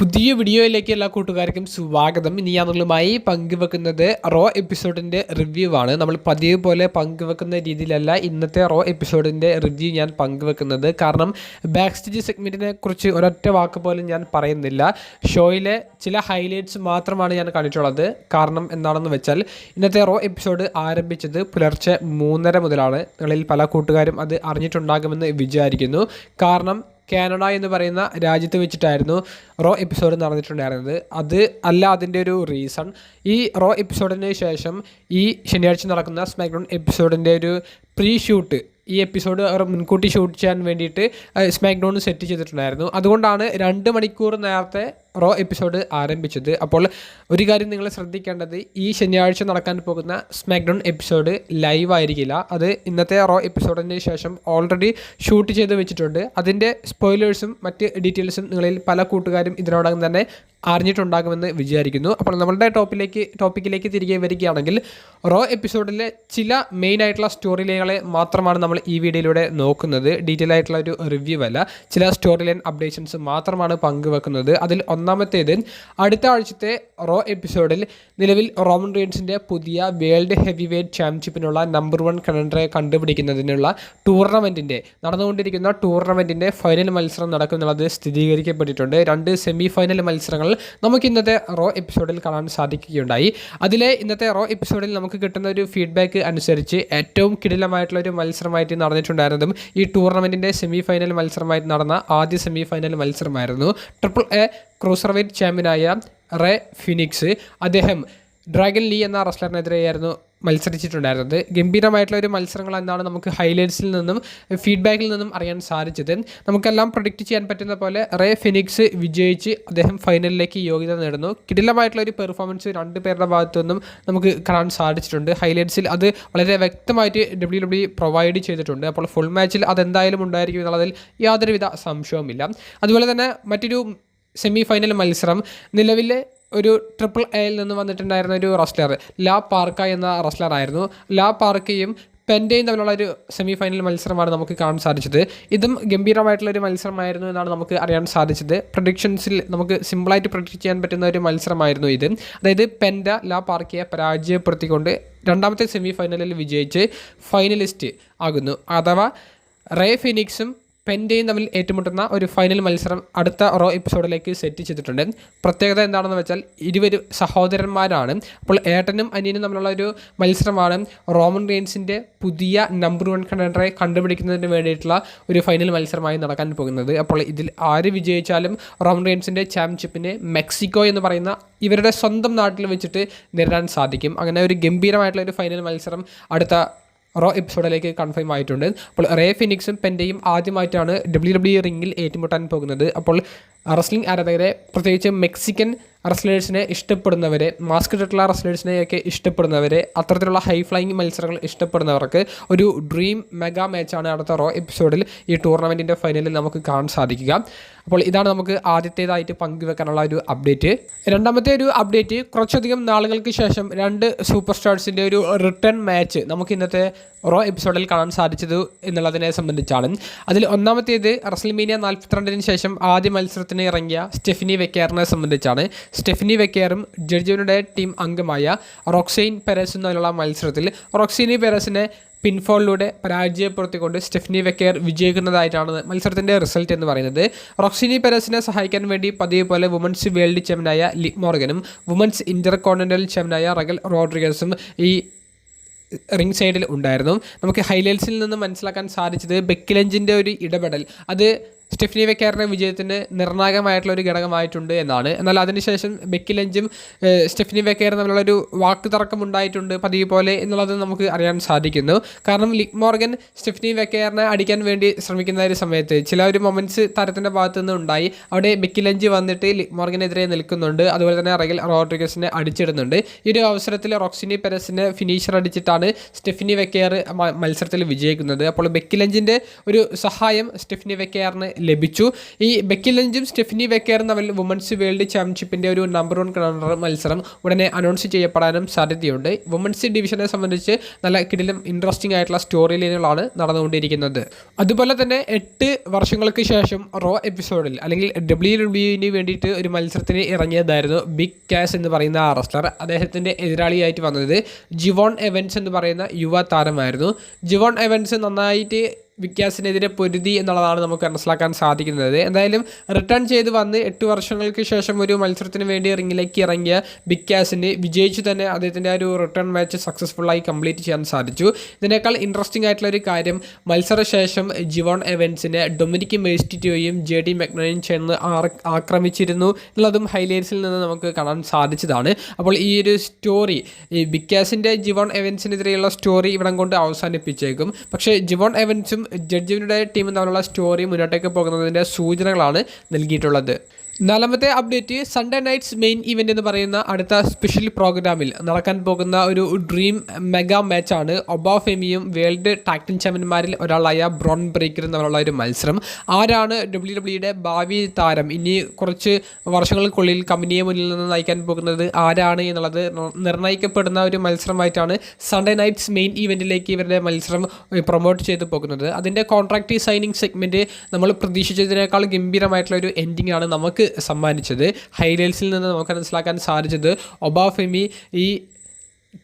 പുതിയ വീഡിയോയിലേക്ക് എല്ലാ കൂട്ടുകാർക്കും സ്വാഗതം. ഇനി ഞാൻ നിങ്ങളുമായി പങ്കുവെക്കുന്നത് റോ എപ്പിസോഡിൻ്റെ റിവ്യൂ ആണ്. നമ്മൾ പതിവ് പോലെ പങ്കുവെക്കുന്ന രീതിയിലല്ല ഇന്നത്തെ റോ എപ്പിസോഡിൻ്റെ റിവ്യൂ ഞാൻ പങ്കുവെക്കുന്നത്. കാരണം ബാക്ക് സ്റ്റേജ് സെഗ്മെൻറ്റിനെ കുറിച്ച് ഒരൊറ്റ വാക്ക് പോലും ഞാൻ പറയുന്നില്ല. ഷോയിലെ ചില ഹൈലൈറ്റ്സ് മാത്രമാണ് ഞാൻ കണ്ടിട്ടുള്ളത്. കാരണം എന്താണെന്ന് വെച്ചാൽ ഇന്നത്തെ റോ എപ്പിസോഡ് ആരംഭിച്ചത് പുലർച്ചെ 3:30 മുതലാണ്. നിങ്ങളിൽ പല കൂട്ടുകാരും അത് അറിഞ്ഞിട്ടുണ്ടാകുമെന്ന് വിചാരിക്കുന്നു. കാരണം കാനഡ എന്ന് പറയുന്ന രാജ്യത്ത് വെച്ചിട്ടായിരുന്നു റോ എപ്പിസോഡ് നടന്നിട്ടുണ്ടായിരുന്നത്. അത് അല്ല അതിൻ്റെ ഒരു റീസൺ. ഈ റോ എപ്പിസോഡിന് ശേഷം ഈ ശനിയാഴ്ച നടക്കുന്ന സ്മാക്ഡൗൺ എപ്പിസോഡിൻ്റെ ഒരു പ്രീ ഷൂട്ട്, ഈ എപ്പിസോഡ് മുൻകൂട്ടി ഷൂട്ട് ചെയ്യാൻ വേണ്ടിയിട്ട് സ്മാക്ഡൗൺ സെറ്റ് ചെയ്തിട്ടുണ്ടായിരുന്നു. അതുകൊണ്ടാണ് 2 മണിക്കൂർ നേരത്തെ റോ എപ്പിസോഡ് ആരംഭിച്ചത്. അപ്പോൾ ഒരു കാര്യം നിങ്ങൾ ശ്രദ്ധിക്കേണ്ടത്, ഈ ശനിയാഴ്ച നടക്കാൻ പോകുന്ന സ്മാക്ഡൗൺ എപ്പിസോഡ് ലൈവ് ആയിരിക്കില്ല. അത് ഇന്നത്തെ റോ എപ്പിസോഡിന് ശേഷം ഓൾറെഡി ഷൂട്ട് ചെയ്ത് വെച്ചിട്ടുണ്ട്. അതിൻ്റെ സ്പോയിലേഴ്സും മറ്റ് ഡീറ്റെയിൽസും നിങ്ങളിൽ പല കൂട്ടുകാരും ഇതിനോടകം തന്നെ അറിഞ്ഞിട്ടുണ്ടാകുമെന്ന് വിചാരിക്കുന്നു. അപ്പോൾ നമ്മളുടെ ടോപ്പിക്കിലേക്ക് തിരികെ വരികയാണെങ്കിൽ, റോ എപ്പിസോഡിലെ ചില മെയിൻ ആയിട്ടുള്ള സ്റ്റോറി ലൈനുകളെ മാത്രമാണ് നമ്മൾ ഈ വീഡിയോയിലൂടെ നോക്കുന്നത്. ഡീറ്റെയിൽ ആയിട്ടുള്ള ഒരു റിവ്യൂ അല്ല, ചില സ്റ്റോറി ലൈൻ അപ്ഡേഷൻസ് മാത്രമാണ് പങ്കുവെക്കുന്നത്. അതിൽ ഒന്നാമത്തേത്, അടുത്ത ആഴ്ചത്തെ റോ എപ്പിസോഡിൽ നിലവിൽ റോമൻ റീൻസിൻ്റെ പുതിയ വേൾഡ് ഹെവി വെയ്റ്റ് ചാമ്പ്യൻഷിപ്പിനുള്ള നമ്പർ 1 കണ്ടൻഡറെ കണ്ടുപിടിക്കുന്നതിനുള്ള നടന്നുകൊണ്ടിരിക്കുന്ന ടൂർണമെൻറ്റിൻ്റെ ഫൈനൽ മത്സരം നടക്കുന്നുള്ളത് സ്ഥിരീകരിക്കപ്പെട്ടിട്ടുണ്ട്. 2 സെമി ഫൈനൽ മത്സരങ്ങൾ നമുക്ക് ഇന്നത്തെ റോ എപ്പിസോഡിൽ കാണാൻ സാധിക്കുകയുണ്ടായി. അതിലെ ഇന്നത്തെ റോ എപ്പിസോഡിൽ നമുക്ക് കിട്ടുന്ന ഒരു ഫീഡ്ബാക്ക് അനുസരിച്ച് ഏറ്റവും കിടിലമായിട്ടുള്ള ഒരു മത്സരമായിട്ട് നടന്നിട്ടുണ്ടായിരുന്നതും ഈ ടൂർണമെൻറ്റിൻ്റെ സെമി ഫൈനൽ മത്സരമായിട്ട് നടന്ന ആദ്യ സെമി ഫൈനൽ മത്സരമായിരുന്നു. AAA ക്രൂസർവെയ്റ്റ് ചാമ്പ്യനായ റേ ഫിനിക്സ്, അദ്ദേഹം ഡ്രാഗൻ ലീ എന്ന റെസ്ലറിനെതിരെയായിരുന്നു മത്സരിച്ചിട്ടുണ്ടായിരുന്നത്. ഗംഭീരമായിട്ടുള്ള ഒരു മത്സരങ്ങൾ എന്നാണ് നമുക്ക് ഹൈലൈറ്റ്സിൽ നിന്നും ഫീഡ്ബാക്കിൽ നിന്നും അറിയാൻ സാധിച്ചത്. നമുക്കെല്ലാം പ്രൊഡിക്റ്റ് ചെയ്യാൻ പറ്റുന്ന പോലെ റേ ഫിനിക്സ് വിജയിച്ച് അദ്ദേഹം ഫൈനലിലേക്ക് യോഗ്യത നേടുന്നു. കിടിലമായിട്ടുള്ള ഒരു പെർഫോമൻസ് 2 പേരുടെ ഭാഗത്തു നിന്നും നമുക്ക് കാണാൻ സാധിച്ചിട്ടുണ്ട്. ഹൈലൈറ്റ്സിൽ അത് വളരെ വ്യക്തമായിട്ട് WWE പ്രൊവൈഡ് ചെയ്തിട്ടുണ്ട്. അപ്പോൾ ഫുൾ മാച്ചിൽ അതെന്തായാലും ഉണ്ടായിരിക്കും എന്നുള്ളതിൽ യാതൊരുവിധ സംശയവുമില്ല. അതുപോലെ തന്നെ മറ്റൊരു സെമി ഫൈനൽ മത്സരം, നിലവിലെ ഒരു AAAയിൽ നിന്ന് വന്നിട്ടുണ്ടായിരുന്ന ഒരു റെസ്ലർ ലാ പാർക്ക എന്ന റെസ്ലറായിരുന്നു. ലാ പാർക്കയും പെൻഡയും തമ്മിലുള്ള ഒരു സെമി ഫൈനൽ മത്സരമാണ് നമുക്ക് കാണാൻ സാധിച്ചത്. ഇതും ഗംഭീരമായിട്ടുള്ളൊരു മത്സരമായിരുന്നു എന്നാണ് നമുക്ക് അറിയാൻ സാധിച്ചത്. പ്രഡിക്ഷൻസിൽ നമുക്ക് സിമ്പിളായിട്ട് പ്രഡിക്റ്റ് ചെയ്യാൻ പറ്റുന്ന ഒരു മത്സരമായിരുന്നു ഇത്. അതായത് പെൻഡ ലാ പാർക്കയെ പരാജയപ്പെടുത്തിക്കൊണ്ട് 2ാമത്തെ സെമി ഫൈനലിൽ വിജയിച്ച് ഫൈനലിസ്റ്റ് ആകുന്നു. അഥവാ റേ ഫിനിക്സും പെൻഡയും തമ്മിൽ ഏറ്റുമുട്ടുന്ന ഒരു ഫൈനൽ മത്സരം അടുത്ത റോ എപ്പിസോഡിലേക്ക് സെറ്റ് ചെയ്തിട്ടുണ്ട്. പ്രത്യേകത എന്താണെന്ന് വെച്ചാൽ 2 സഹോദരന്മാരാണ്. അപ്പോൾ ഏട്ടനും അനിയനും തമ്മിലുള്ള ഒരു മത്സരമാണ് റോമൻ റീൻസിൻ്റെ പുതിയ നമ്പർ 1 കണ്ടൻഡറെ കണ്ടുപിടിക്കുന്നതിന് വേണ്ടിയിട്ടുള്ള ഒരു ഫൈനൽ മത്സരമായി നടക്കാൻ പോകുന്നത്. അപ്പോൾ ഇതിൽ ആര് വിജയിച്ചാലും റോമൻ റീൻസിൻ്റെ ചാമ്പ്യൻഷിപ്പിന് മെക്സിക്കോ എന്ന് പറയുന്ന ഇവരുടെ സ്വന്തം നാട്ടിൽ വെച്ചിട്ട് നേരിടാൻ സാധിക്കും. അങ്ങനെ ഒരു ഗംഭീരമായിട്ടുള്ള ഒരു ഫൈനൽ മത്സരം അടുത്ത റോ എപ്പിസോഡിലേക്ക് കൺഫേം ആയിട്ടുണ്ട്. അപ്പോൾ റേ ഫിനിക്സും പെൻഡയും ആദ്യമായിട്ടാണ് WWE റിംഗിൽ ഏറ്റുമുട്ടാൻ പോകുന്നത്. അപ്പോൾ റെസ്ലിംഗ് ആരാധകരെ, പ്രത്യേകിച്ച് മെക്സിക്കൻ റെസ്ലേഴ്സിനെ ഇഷ്ടപ്പെടുന്നവരെ, മാസ്ക് ഇട്ടിട്ടുള്ള റെസ്ലേഴ്സിനെയൊക്കെ ഇഷ്ടപ്പെടുന്നവരെ, അത്തരത്തിലുള്ള ഹൈ ഫ്ലൈയിങ് മത്സരങ്ങൾ ഇഷ്ടപ്പെടുന്നവർക്ക് ഒരു ഡ്രീം മെഗാ മാച്ചാണ് അടുത്ത റോ എപ്പിസോഡിൽ ഈ ടൂർണമെൻറ്റിൻ്റെ ഫൈനലിൽ നമുക്ക് കാണാൻ സാധിക്കുക. അപ്പോൾ ഇതാണ് നമുക്ക് ആദ്യത്തേതായിട്ട് പങ്കുവെക്കാനുള്ള ഒരു അപ്ഡേറ്റ്. രണ്ടാമത്തെ ഒരു അപ്ഡേറ്റ്, കുറച്ചധികം നാളുകൾക്ക് ശേഷം 2 സൂപ്പർ സ്റ്റാർസിൻ്റെ ഒരു റിട്ടേൺ മാച്ച് നമുക്ക് ഇന്നത്തെ റോ എപ്പിസോഡിൽ കാണാൻ സാധിച്ചത് എന്നുള്ളതിനെ സംബന്ധിച്ചാണ്. അതിൽ ഒന്നാമത്തേത് റെസ്ൽമേനിയ 42 ശേഷം ആദ്യ മത്സരത്തിന് ഇറങ്ങിയ സ്റ്റെഫനി വെക്കേറിനെ സംബന്ധിച്ചാണ്. സ്റ്റെഫനി വെക്കേറും ജഡ്ജിയുടെ ടീം അംഗമായ റോക്സൈൻ പെരസും തമ്മിലുള്ള മത്സരത്തിൽ റോക്സൈനി പെരസിനെ പിൻഫോളിലൂടെ പരാജയപ്പെടുത്തിക്കൊണ്ട് സ്റ്റെഫനി വെക്കേർ വിജയിക്കുന്നതായിട്ടാണ് മത്സരത്തിൻ്റെ റിസൾട്ട് എന്ന് പറയുന്നത്. റോക്സിനി പെരസിനെ സഹായിക്കാൻ വേണ്ടി പതിവ് പോലെ വുമൻസ് വേൾഡ് ചാമ്പ്യനായ ലിവ് മോർഗനും വുമൻസ് ഇന്റർകോണ്ടിനെന്റൽ ചാമ്പ്യനായ റഗൽ റോഡ്രിഗസും ഈ റിംഗ് സൈഡിൽ ഉണ്ടായിരുന്നു. നമുക്ക് ഹൈലൈറ്റ്സിൽ നിന്ന് മനസ്സിലാക്കാൻ സാധിച്ചത് ബെക്കി ലഞ്ചിൻ്റെ ഒരു ഇടപെടൽ അത് സ്റ്റെഫനി വെക്കേറിൻ്റെ വിജയത്തിന് നിർണായകമായിട്ടുള്ള ഒരു ഘടകമായിട്ടുണ്ട് എന്നാണ്. എന്നാൽ അതിനുശേഷം ബെക്കി ലഞ്ചും സ്റ്റെഫനി വെക്കേറും തമ്മിലുള്ളൊരു വാക്ക് തർക്കം ഉണ്ടായിട്ടുണ്ട് പതിവ് പോലെ എന്നുള്ളത് നമുക്ക് അറിയാൻ സാധിക്കുന്നു. കാരണം ലിവ് മോർഗൻ സ്റ്റെഫനി വെക്കേറിനെ അടിക്കാൻ വേണ്ടി ശ്രമിക്കുന്ന ഒരു സമയത്ത് ചില ഒരു മൊമെൻറ്റ്സ് താരത്തിൻ്റെ ഭാഗത്തു നിന്ന് ഉണ്ടായി. അവിടെ ബെക്കി ലഞ്ച് വന്നിട്ട് ലിവ് മോർഗനെതിരെ നിൽക്കുന്നുണ്ട്. അതുപോലെ തന്നെ റഗൽ റോഡ്രിഗസിനെ അടിച്ചിടുന്നുണ്ട്. ഈ ഒരു അവസരത്തിൽ റോക്സിനി പെരസിനെ ഫിനിഷർ അടിച്ചിട്ടാണ് സ്റ്റെഫനി വെക്കേർ മത്സരത്തിൽ വിജയിക്കുന്നത്. അപ്പോൾ ബെക്കി ലഞ്ചിൻ്റെ ഒരു സഹായം സ്റ്റെഫനി വെക്കേറിന് ലഭിച്ചു. ഈ ബെക്കി ലഞ്ചും സ്റ്റെഫനി വെക്കേറും തമ്മിൽ വുമൻസ് വേൾഡ് ചാമ്പ്യൻഷിപ്പിൻ്റെ ഒരു നമ്പർ 1 കണ്ടൻഡർ മത്സരം ഉടനെ അനൗൺസ് ചെയ്യപ്പെടാനും സാധ്യതയുണ്ട്. വുമൻസ് ഡിവിഷനെ സംബന്ധിച്ച് നല്ല കിടിലം ഇൻട്രസ്റ്റിംഗ് ആയിട്ടുള്ള സ്റ്റോറി ലൈനുകളാണ് നടന്നുകൊണ്ടിരിക്കുന്നത്. അതുപോലെ തന്നെ 8 വർഷങ്ങൾക്ക് ശേഷം റോ എപ്പിസോഡിൽ അല്ലെങ്കിൽ WWE വേണ്ടിയിട്ട് ഒരു മത്സരത്തിന് ഇറങ്ങിയതായിരുന്നു ബിഗ് കാസ് എന്ന് പറയുന്ന ആ റെസ്ലർ. അദ്ദേഹത്തിൻ്റെ എതിരാളിയായിട്ട് വന്നത് ജിവോൺ എവൻസ് എന്ന് പറയുന്ന യുവ താരമായിരുന്നു. ജിവോൺ എവൻസ് നന്നായിട്ട് വിക്കാസിനെതിരെ പൊരുതി എന്നുള്ളതാണ് നമുക്ക് മനസ്സിലാക്കാൻ സാധിക്കുന്നത്. എന്തായാലും റിട്ടേൺ ചെയ്ത് വന്ന് 8 വർഷങ്ങൾക്ക് ശേഷം ഒരു മത്സരത്തിന് വേണ്ടി റിങ്ങിലേക്ക് ഇറങ്ങിയ വിക്കാസിന് വിജയിച്ചു തന്നെ അദ്ദേഹത്തിൻ്റെ ആ ഒരു റിട്ടേൺ മാച്ച് സക്സസ്ഫുള്ളായി കംപ്ലീറ്റ് ചെയ്യാൻ സാധിച്ചു. ഇതിനേക്കാൾ ഇൻട്രസ്റ്റിംഗ് ആയിട്ടുള്ള ഒരു കാര്യം, മത്സരശേഷം ജിവോൺ എവൻസിനെ ഡൊമിനിക് മെസ്റ്റിറ്റോയും JD മെക്നോയും ചേർന്ന് ആക്രമിച്ചിരുന്നു എന്നുള്ളതും ഹൈലൈറ്റ്സിൽ നിന്ന് നമുക്ക് കാണാൻ സാധിച്ചതാണ്. അപ്പോൾ ഈ ഒരു സ്റ്റോറി, ഈ വിക്കാസിൻ്റെ ജിവോൺ എവൻസിനെതിരെയുള്ള സ്റ്റോറി ഇവിടം കൊണ്ട് അവസാനിപ്പിച്ചേക്കും. പക്ഷേ ജിവോൺ എവൻസും ജഡ്ജിയുടെ ടീമും തമ്മിലുള്ള സ്റ്റോറി മുന്നോട്ടേക്ക് പോകുന്നതിൻ്റെ സൂചനകളാണ് നൽകിയിട്ടുള്ളത്. 4ാമത്തെ update, Sunday nights main event എന്ന് പറയുന്ന അടുത്ത സ്പെഷ്യൽ പ്രോഗ്രാമിൽ നടക്കാൻ പോകുന്ന ഒരു ഡ്രീം മെഗാ മാച്ചാണ് ഒബാഫെമിയും വേൾഡ് ടാഗ് ടീം ചാമ്പ്യന്മാരിൽ ഒരാളായ ബ്രോൺ ബ്രേക്കറും തമ്മിലുള്ള ഒരു മത്സരം. ആരാണ് WWE ഭാവി താരം, ഇനി കുറച്ച് വർഷങ്ങൾക്കുള്ളിൽ കമ്പനിയെ മുന്നിൽ നിന്ന് നയിക്കാൻ പോകുന്നത് ആരാണ് എന്നുള്ളത് നിർണ്ണയിക്കപ്പെടുന്ന ഒരു മത്സരമായിട്ടാണ് സൺഡേ നൈറ്റ്സ് മെയിൻ ഇവൻറ്റിലേക്ക് ഇവരുടെ മത്സരം പ്രൊമോട്ട് ചെയ്ത് പോകുന്നത്. അതിൻ്റെ കോൺട്രാക്റ്റ് സൈനിങ് സെഗ്മെൻറ്റ് നമ്മൾ പ്രതീക്ഷിച്ചതിനേക്കാൾ ഗംഭീരമായിട്ടുള്ള ഒരു എൻഡിങ് ആണ് നമുക്ക് സമ്മാനിച്ചത്. ഹൈലൈറ്റ്സിൽ നിന്ന് നമുക്ക് മനസ്സിലാക്കാൻ സാധിച്ചത് ഒബാഫെമി ഈ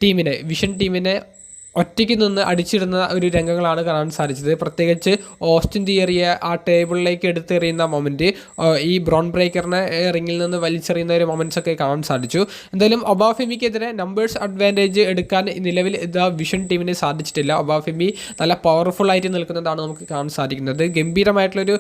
ടീമിനെ, വിഷൻ ടീമിനെ ഒറ്റയ്ക്ക് നിന്ന് അടിച്ചിടുന്ന ഒരു രംഗങ്ങളാണ് കാണാൻ സാധിച്ചത്. പ്രത്യേകിച്ച് ഓസ്റ്റിൻ തിയറിയെ ആ ടേബിളിലേക്ക് എടുത്തെറിയുന്ന മൊമെൻറ്റ്, ഈ ബ്രോൺ ബ്രേക്കറിനെ റിങ്ങിൽ നിന്ന് വലിച്ചെറിയുന്ന ഒരു മൊമെൻറ്റ്സ് ഒക്കെ കാണാൻ സാധിച്ചു. എന്തായാലും ഒബാഫെമിക്കെതിരെ നമ്പേഴ്സ് അഡ്വാൻറ്റേജ് എടുക്കാൻ നിലവിൽ വിഷൻ ടീമിന് സാധിച്ചിട്ടില്ല. ഒബാഫെമി നല്ല പവർഫുൾ ആയിട്ട് നിൽക്കുന്നതാണ് നമുക്ക് കാണാൻ സാധിക്കുന്നത്. ഗംഭീരമായിട്ടുള്ളൊരു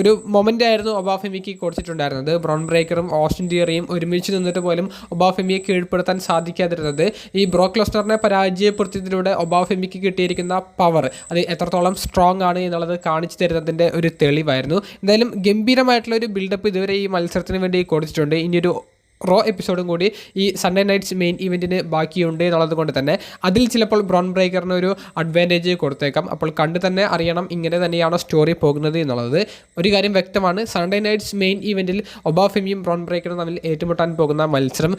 ഒരു മൊമെൻ്റ് ആയിരുന്നു ഒബാഫെമിക്ക് കൊടുത്തിട്ടുണ്ടായിരുന്നത്. ബ്രോൺ ബ്രേക്കറും ഓസ്റ്റിൻ തിയറിയും ഒരുമിച്ച് നിന്നിട്ട് പോലും ഒബാഫെമിയെ കീഴ്പ്പെടുത്താൻ സാധിക്കാതിരുന്നത് ഈ ബ്രോക്ക് ലെസ്നറിനെ പരാജയപ്പെടുത്തി ഇതിലൂടെ ഒബാഫെമിക്ക് കിട്ടിയിരിക്കുന്ന പവർ അത് എത്രത്തോളം സ്ട്രോങ് ആണ് എന്നുള്ളത് കാണിച്ചു തരുന്നതിൻ്റെ ഒരു തെളിവായിരുന്നു. എന്തായാലും ഗംഭീരമായിട്ടുള്ള ഒരു ബിൽഡപ്പ് ഇതുവരെ ഈ മത്സരത്തിന് വേണ്ടി കൊടുത്തിട്ടുണ്ട്. ഇനിയൊരു റോ എപ്പിസോഡും കൂടി ഈ സൺഡേ നൈറ്റ്സ് മെയിൻ ഇവൻറ്റിന് ബാക്കിയുണ്ട് എന്നുള്ളത് കൊണ്ട് തന്നെ അതിൽ ചിലപ്പോൾ ബ്രോൺ ബ്രേക്കറിന് ഒരു അഡ്വാൻറ്റേജ് കൊടുത്തേക്കാം. അപ്പോൾ കണ്ടു തന്നെ അറിയണം ഇങ്ങനെ തന്നെയാണോ സ്റ്റോറി പോകുന്നത് എന്നുള്ളത്. ഒരു കാര്യം വ്യക്തമാണ്, സൺഡേ നൈറ്റ്സ് മെയിൻ ഇവൻറ്റിൽ ഒബാഫെമിയും ബ്രോൺ ബ്രേക്കറും തമ്മിൽ ഏറ്റുമുട്ടാൻ പോകുന്ന മത്സരം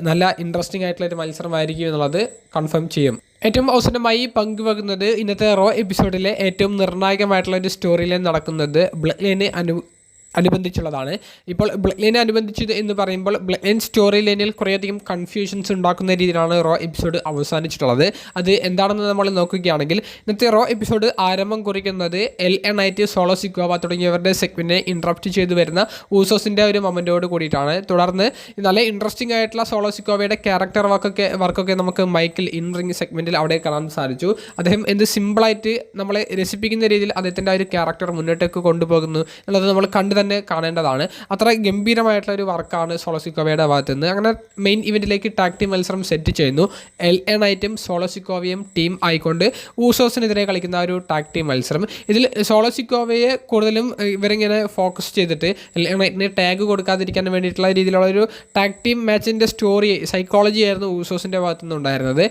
നല്ല ഇൻട്രസ്റ്റിംഗ് ആയിട്ടുള്ളൊരു മത്സരമായിരിക്കും എന്നുള്ളത് കൺഫേം ചെയ്യും. ഏറ്റവും അവസാനമായി പങ്കുവെക്കുന്നത് ഇന്നത്തെ റോ എപ്പിസോഡിലെ ഏറ്റവും നിർണായകമായിട്ടുള്ള ഒരു സ്റ്റോറി ലൈൻ നടക്കുന്നത് ബ്ലഡ് ലൈന് അനുബന്ധിച്ചുള്ളതാണ്. ഇപ്പോൾ ബ്ലഡ് ലൈനെ അനുബന്ധിച്ചത് എന്ന് പറയുമ്പോൾ ബ്ലഡ് ലൈൻ സ്റ്റോറി ലൈനിൽ കുറേയധികം കൺഫ്യൂഷൻസ് ഉണ്ടാക്കുന്ന രീതിയിലാണ് റോ എപ്പിസോഡ് അവസാനിച്ചിട്ടുള്ളത്. അത് എന്താണെന്ന് നമ്മൾ നോക്കുകയാണെങ്കിൽ ഇന്നത്തെ റോ എപ്പിസോഡ് ആരംഭം കുറിക്കുന്നത് LA നൈറ്റ്, സോളോ സിക്കോവ തുടങ്ങിയവരുടെ സെഗ്മെൻറ്റിനെ ഇൻട്രപ്റ്റ് ചെയ്തു വരുന്ന ഊസോസിൻ്റെ ഒരു മൊമെൻറ്റോട് കൂടിയിട്ടാണ്. തുടർന്ന് നല്ല ഇൻട്രസ്റ്റിംഗ് ആയിട്ടുള്ള സോളോ സിക്കോവയുടെ ക്യാരക്ടർ വർക്കൊക്കെ നമുക്ക് മൈക്കിൾ ഇൻ റിംഗ് സെഗ്മെൻറ്റിൽ അവിടെ കാണാൻ സാധിച്ചു. അദ്ദേഹം എന്ത് സിമ്പിളായിട്ട് നമ്മളെ രസിപ്പിക്കുന്ന രീതിയിൽ അദ്ദേഹത്തിൻ്റെ ആ ഒരു ക്യാരക്ടർ മുന്നോട്ടേക്ക് കൊണ്ടുപോകുന്നു എന്നുള്ളത് നമ്മൾ കണ്ടു തന്നെ കാണേണ്ടതാണ്. അത്ര ഗംഭീരമായിട്ടുള്ള ഒരു വർക്കാണ് സോളോ സിക്കോവയുടെ ഭാഗത്ത് നിന്ന്. അങ്ങനെ മെയിൻ ഇവൻറ്റിലേക്ക് ടാഗ് ടീം മത്സരം സെറ്റ് ചെയ്യുന്നു. LA നൈറ്റും സോളോ സിക്കോവയും ടീം ആയിക്കൊണ്ട് ഊസോസിനെതിരെ കളിക്കുന്ന ഒരു ടാഗ് ടീം മത്സരം. ഇതിൽ സോളോ സിക്കോവയെ കൂടുതലും ഇവരിങ്ങനെ ഫോക്കസ് ചെയ്തിട്ട് LA നൈറ്റിന് ടാഗ് കൊടുക്കാതിരിക്കാൻ വേണ്ടിയിട്ടുള്ള രീതിയിലുള്ള ഒരു ടാഗ് ടീം മാച്ചിൻ്റെ സ്റ്റോറി സൈക്കോളജി ആയിരുന്നു ഊസോസിൻ്റെ ഭാഗത്തു നിന്നുണ്ടായിരുന്നത്.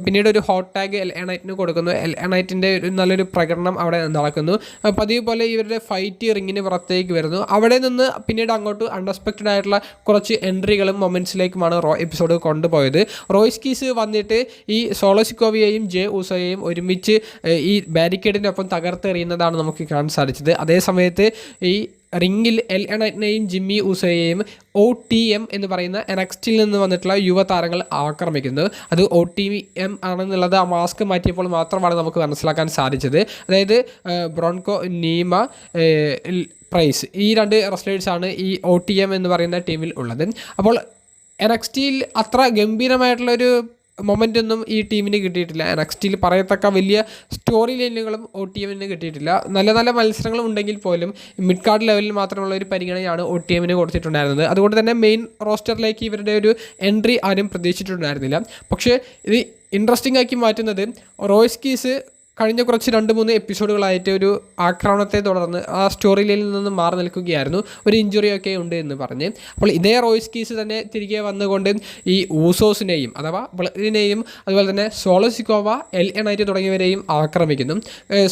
പിന്നീട് ഒരു ഹോട്ട് ടാഗ് LA നൈറ്റിന് കൊടുക്കുന്നു. LA നൈറ്റിൻ്റെ ഒരു നല്ലൊരു പ്രകടനം അവിടെ നടക്കുന്നു. പതിവ് പോലെ ഇവരുടെ ഫൈറ്റ് റിങ്ങിന് പുറത്തേക്ക് വരുന്നു. അവിടെ നിന്ന് പിന്നീട് അങ്ങോട്ട് അൺഎക്സ്പെക്റ്റഡ് ആയിട്ടുള്ള കുറച്ച് എൻട്രികളും മൊമെൻറ്റ്സിലേക്കുമാണ് റോ എപ്പിസോഡ് കൊണ്ടുപോയത്. റോയ്സ് കീസ് വന്നിട്ട് ഈ സോളോ സിക്കോവയെയും ജെ ഊസോയെയും ഒരുമിച്ച് ഈ ബാരിക്കേഡിനൊപ്പം തകർത്തെറിയുന്നതാണ് നമുക്ക് കാണാൻ സാധിച്ചത്. അതേ സമയത്ത് ഈ റിങ്ങിൽ LA നൈറ്റിനെയും ജിമ്മി ഊസോയെയും OTM എന്ന് പറയുന്ന NXTയിൽ നിന്ന് വന്നിട്ടുള്ള യുവതാരങ്ങൾ ആക്രമിക്കുന്നത്. അത് OTM ആണെന്നുള്ളത് ആ മാസ്ക് മാറ്റിയപ്പോൾ മാത്രമാണ് നമുക്ക് മനസ്സിലാക്കാൻ സാധിച്ചത്. അതായത് ബ്രോൺകോ, നീമ, പ്രൈസ്, ഈ 2 റെസ്ലേഴ്സാണ് ഈ OTM എന്ന് പറയുന്ന ടീമിൽ ഉള്ളത്. അപ്പോൾ NXTയിൽ അത്ര ഗംഭീരമായിട്ടുള്ളൊരു മൊമെൻ്റ് ഒന്നും ഈ ടീമിന് കിട്ടിയിട്ടില്ല. NXTയിൽ പറയത്തക്ക വലിയ സ്റ്റോറി ലൈനുകളും OTMന് കിട്ടിയിട്ടില്ല. നല്ല നല്ല മത്സരങ്ങളും ഉണ്ടെങ്കിൽ പോലും മിഡ് കാർഡ് ലെവലിൽ മാത്രമുള്ള ഒരു പരിഗണനയാണ് OTMന് കൊടുത്തിട്ടുണ്ടായിരുന്നത്. അതുകൊണ്ട് തന്നെ മെയിൻ റോസ്റ്ററിലേക്ക് ഇവരുടെ ഒരു എൻട്രി ആരും പ്രതീക്ഷിച്ചിട്ടുണ്ടായിരുന്നില്ല. പക്ഷേ ഇത് ഇൻട്രസ്റ്റിംഗ് ആക്കി മാറ്റുന്നത് റോയ്സ് കീസ് കഴിഞ്ഞ കുറച്ച് 2-3 എപ്പിസോഡുകളായിട്ട് ഒരു ആക്രമണത്തെ തുടർന്ന് ആ സ്റ്റോറി ലൈനിൽ നിന്ന് മാറി നിൽക്കുകയായിരുന്നു. ഒരു ഇഞ്ചുറിയൊക്കെ ഉണ്ട് എന്ന് പറഞ്ഞ്. അപ്പോൾ ഇതേ റോയ്സ് കീസ് തന്നെ തിരികെ വന്നുകൊണ്ട് ഈ ഊസോസിനെയും അഥവാ ബ്ലഡിനെയും അതുപോലെ തന്നെ സോളോ സിക്കോവ, LA നൈറ്റ് തുടങ്ങിയവരെയും ആക്രമിക്കുന്നു.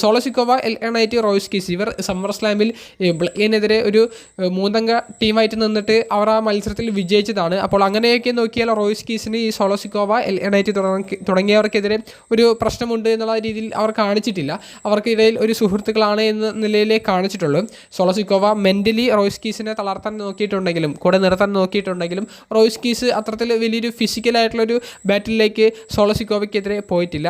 Solo Sikoa, LA Knight, Royce Keys ഇവർ സമ്മർ സ്ലാമിൽ ബ്ലഡിനെതിരെ ഒരു 3 അംഗ ടീമായിട്ട് നിന്നിട്ട് അവർ ആ മത്സരത്തിൽ വിജയിച്ചതാണ്. അപ്പോൾ അങ്ങനെയൊക്കെ നോക്കിയാൽ റോയ്സ് കീസിന് ഈ സോളോ സിക്കോവ, LA നൈറ്റ് തുടങ്ങിയവർക്കെതിരെ ഒരു പ്രശ്നമുണ്ട് എന്നുള്ള രീതിയിൽ അവർ കാണിച്ചിട്ടില്ല. അവർക്കിടയിൽ ഒരു സുഹൃത്തുക്കളാണ് എന്ന നിലയിലേ കാണിച്ചിട്ടുള്ളൂ. സോളോ സിക്കോവ മെൻ്റലി റോയ്സ് കീസിനെ തളർത്താൻ നോക്കിയിട്ടുണ്ടെങ്കിലും കൂടെ നിർത്താൻ നോക്കിയിട്ടുണ്ടെങ്കിലും റോയ്സ് കീസ് അത്തരത്തിൽ വലിയൊരു ഫിസിക്കലായിട്ടുള്ളൊരു ബാറ്റിലേക്ക് സോളോ സിക്കോവയ്ക്കെതിരെ പോയിട്ടില്ല.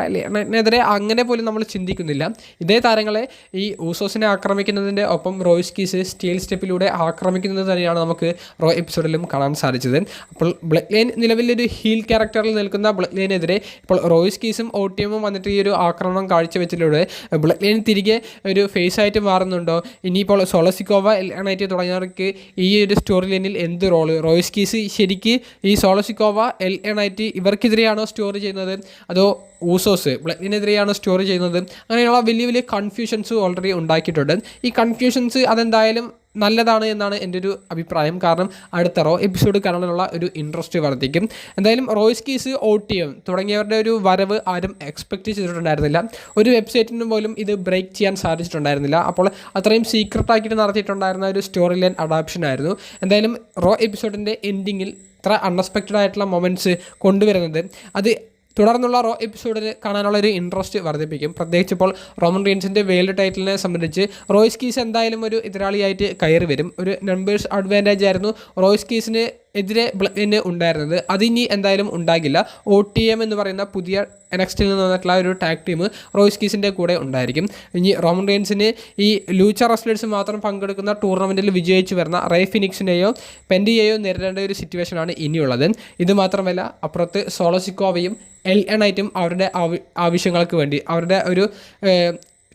എതിരെ അങ്ങനെ പോലും നമ്മൾ ചിന്തിക്കുന്നില്ല. ഇതേ താരങ്ങളെ ഈ ഊസോസിനെ ആക്രമിക്കുന്നതിൻ്റെ ഒപ്പം റോയ്സ് കീസ് സ്റ്റീൽ സ്റ്റെപ്പിലൂടെ ആക്രമിക്കുന്നത് തന്നെയാണ് നമുക്ക് റോ എപ്പിസോഡിലും കാണാൻ സാധിച്ചത്. അപ്പോൾ ബ്ലഡ് ലൈൻ നിലവിലൊരു ഹീൽ ക്യാരക്ടറിൽ നിൽക്കുന്ന ബ്ലഡ് ലൈനെതിരെ ഇപ്പോൾ റോയ്സ് കീസും OTM വന്നിട്ട് ഈ ഒരു ആക്രമണം കാഴ്ചവെച്ചതിലൂടെ ബ്ലഡ് ലൈൻ തിരികെ ഒരു ഫേസ് ആയിട്ട് മാറുന്നുണ്ടോ? ഇനിയിപ്പോൾ സോളോ സിക്കോവ, LA നൈറ്റ് തുടങ്ങിയവർക്ക് ഈ ഒരു സ്റ്റോറി ലൈനിൽ എന്ത് റോള്? റോയ്സ് കീസ് ശരിക്ക് ഈ സോളോ സിക്കോവ, LA നൈറ്റ് ഇവർക്കെതിരെയാണോ സ്റ്റോറി ചെയ്യുന്നത്, അതോ ഊസോസ് ബ്ലഡിനെതിരെയാണ് സ്റ്റോറി ചെയ്യുന്നത്? അങ്ങനെയുള്ള വലിയ വലിയ കൺഫ്യൂഷൻസ് ഓൾറെഡി ഉണ്ടാക്കിയിട്ടുണ്ട്. ഈ കൺഫ്യൂഷൻസ് അതെന്തായാലും നല്ലതാണ് എന്നാണ് എൻ്റെ ഒരു അഭിപ്രായം. കാരണം അടുത്ത റോ എപ്പിസോഡ് കാണാനുള്ള ഒരു ഇൻട്രസ്റ്റ് വർദ്ധിക്കും. എന്തായാലും റോയ്സ് കീസ്, OTM തുടങ്ങിയവരുടെ ഒരു വരവ് ആരും എക്സ്പെക്റ്റ് ചെയ്തിട്ടുണ്ടായിരുന്നില്ല. ഒരു വെബ്സൈറ്റിനും പോലും ഇത് ബ്രേക്ക് ചെയ്യാൻ സാധിച്ചിട്ടുണ്ടായിരുന്നില്ല. അപ്പോൾ അത്രയും സീക്രട്ടാക്കിയിട്ട് നടത്തിയിട്ടുണ്ടായിരുന്ന ഒരു സ്റ്റോറി ലൈൻ അഡാപ്ഷൻ ആയിരുന്നു. എന്തായാലും റോ എപ്പിസോഡിൻ്റെ എൻഡിങ്ങിൽ ഇത്ര അൺഎക്സ്പെക്റ്റഡ് ആയിട്ടുള്ള മൊമെൻറ്റ്സ് കൊണ്ടുവരുന്നത് അത് തുടർന്നുള്ള റോ എപ്പിസോഡിൽ കാണാനുള്ള ഒരു ഇൻട്രസ്റ്റ് വർദ്ധിപ്പിക്കും. പ്രത്യേകിച്ച് ഇപ്പോൾ റോമൻ റീൻസിൻ്റെ വേൾഡ് ടൈറ്റിലിനെ സംബന്ധിച്ച് റോയ്സ് കീസ് എന്തായാലും ഒരു എതിരാളിയായിട്ട് കയറി വരും. ഒരു നമ്പേഴ്സ് അഡ്വാൻറ്റേജ് ആയിരുന്നു റോയ്സ് കീസിന് എതിരെ ബ്ലഡിന് ഉണ്ടായിരുന്നത്. അതിനി എന്തായാലും ഉണ്ടാകില്ല. OTM എന്ന് പറയുന്ന പുതിയ NXTയിൽ നിന്ന് വന്നിട്ടുള്ള ഒരു ടാഗ് ടീം റോയ്സ് കീസിൻ്റെ കൂടെ ഉണ്ടായിരിക്കും. ഇനി റോമൻ റീൻസിന് ഈ ലൂച്ച റെസ്ലേഴ്സ് മാത്രം പങ്കെടുക്കുന്ന ടൂർണമെൻറ്റിൽ വിജയിച്ച് വരുന്ന റേ ഫിനിക്സിനെയോ പെൻഡിയെയോ നേരിടേണ്ട ഒരു സിറ്റുവേഷനാണ് ഇനിയുള്ളത്. ഇത് മാത്രമല്ല, അപ്പുറത്ത് സോളോ സിക്കോവയും LA നൈറ്റും അവരുടെ ആവശ്യങ്ങൾക്ക് വേണ്ടി അവരുടെ ഒരു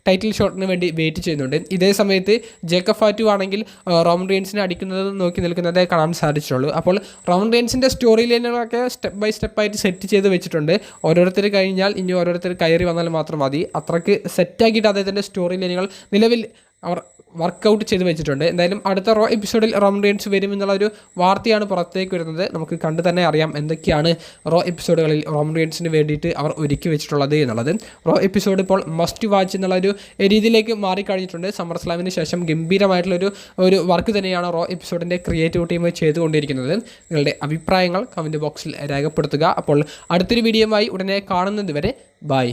ടൈറ്റിൽ ഷോട്ടിന് വേണ്ടി വെയിറ്റ് ചെയ്യുന്നുണ്ട്. ഇതേ സമയത്ത് ജേക്കബ് ഫാറ്റു ആണെങ്കിൽ റോമൻ റീൻസിനെ അടിക്കുന്നത് നോക്കി നിൽക്കുന്നതേ കാണാൻ സാധിച്ചിട്ടുള്ളൂ. അപ്പോൾ റോമൻ റീൻസിൻ്റെ സ്റ്റോറി ലൈനുകളൊക്കെ സ്റ്റെപ്പ് ബൈ സ്റ്റെപ്പായിട്ട് സെറ്റ് ചെയ്ത് വെച്ചിട്ടുണ്ട്. ഓരോരുത്തർ കഴിഞ്ഞാൽ ഇനി ഓരോരുത്തർ കയറി വന്നാൽ മാത്രം മതി. അത്രയ്ക്ക് സെറ്റാക്കിയിട്ട് അദ്ദേഹത്തിൻ്റെ സ്റ്റോറി ലൈനുകൾ നിലവിൽ അവർ വർക്കൗട്ട് ചെയ്ത് വെച്ചിട്ടുണ്ട്. എന്തായാലും അടുത്ത റോ എപ്പിസോഡിൽ റോമൻ റീൻസ് വരും എന്നുള്ളൊരു വാർത്തയാണ് പുറത്തേക്ക് വരുന്നത്. നമുക്ക് കണ്ടു തന്നെ അറിയാം എന്തൊക്കെയാണ് റോ എപ്പിസോഡുകളിൽ റോമൻ റീൻസിന് വേണ്ടിയിട്ട് അവർ ഒരുക്കി വെച്ചിട്ടുള്ളത് എന്നുള്ളത്. റോ എപ്പിസോഡ് ഇപ്പോൾ മസ്റ്റ് വാച്ച് എന്നുള്ളൊരു രീതിയിലേക്ക് മാറിക്കഴിഞ്ഞിട്ടുണ്ട്. സമ്മർ സ്ലാമിന് ശേഷം ഗംഭീരമായിട്ടുള്ളൊരു വർക്ക് തന്നെയാണ് റോ എപ്പിസോഡിൻ്റെ ക്രിയേറ്റീവ് ടീം ചെയ്തുകൊണ്ടിരിക്കുന്നത്. നിങ്ങളുടെ അഭിപ്രായങ്ങൾ കമൻറ്റ് ബോക്സിൽ രേഖപ്പെടുത്തുക. അപ്പോൾ അടുത്തൊരു വീഡിയോയുമായി ഉടനെ കാണുന്നത് വരെ ബൈ.